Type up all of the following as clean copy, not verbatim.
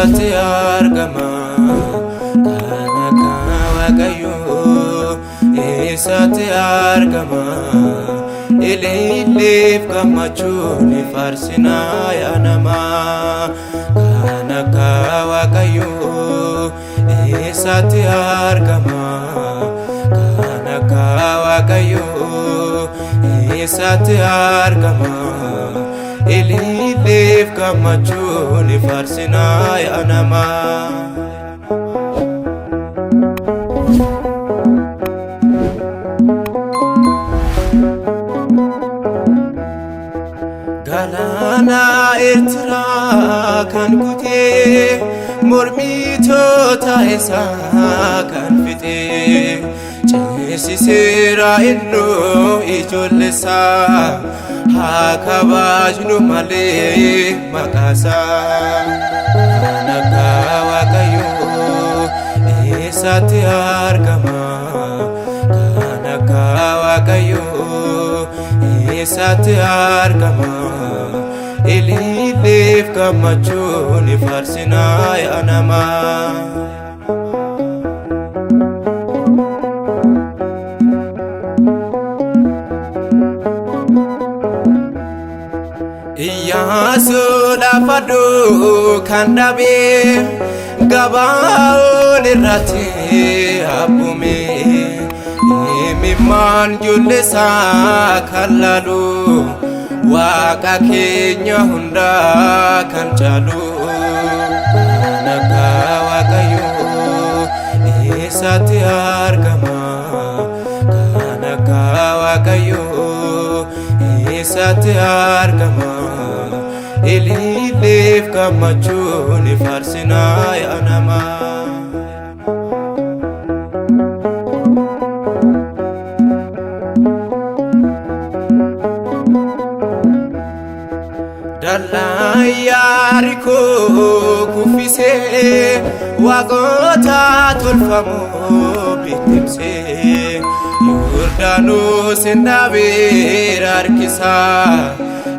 eessatti argama kan akka Waaqayyoo eessatti argama ililleef gammachuun faarsinaa yaa namaa kan akka Waaqayyoo eessatti argama kan akka Waaqayyoo eessatti argama ililleef gammachuun faarsinaa yaa namaa Galaana Eertiraa kan kutee mormitoota isaa kan fixee ceesiseera innoo ijoollee isaa haa kabajnu malee maqaa isaa kan akka Waaqayyoo eessatti argama kan akka Waaqayyoo eessatti argama ililleef gammachuun faarsinaa yaa namaa Iyyaasuu laafaduu kan dhabee Gabaa'oon irratti abbume imimmaan ijoollee isaa kan laalu Waaqa keenya hundaa kan caalu kan akka Waaqayyoo eessatti argama kan akka Waaqayyoo eessatti argama ililleef gammachuun faarsinaa yaa namaa Dallaa Yaarikoo kuffisee waaqota tolfamoo bittimsee Yordaanos dhaabee harkisaa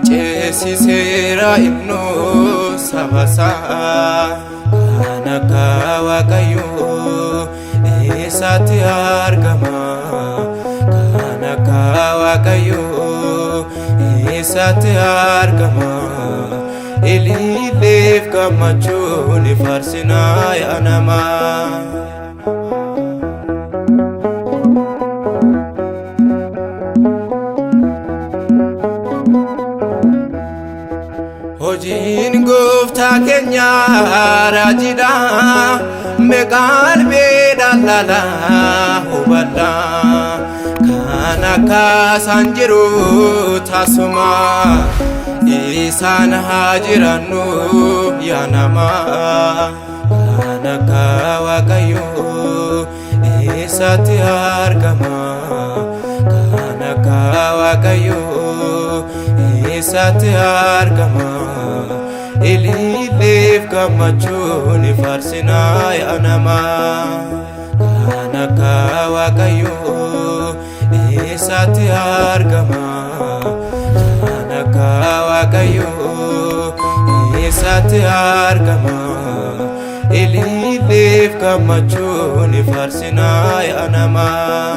ceesiseera innoo saba isaa kan akka Waaqayyoo eessatti argama kan akka Waaqayyoo eessatti argama ililleef gammachuun faarsinaa yaa namaa Hojiin gooftaa keenya raajidha meeqaan beedalala hubadha kan akka isaan jiru taasuma isaan haa jirannu yaa namaa kan akka Waaqayyoo eessatti argama kan akka Waaqayyoo eessatti argama ililleef gammachuun faarsinaa yaa namaa kan akka Waaqayyoo eessatti argama kan akka Waaqayyoo eessatti argama ililleef gammachuun faarsinaa yaa namaa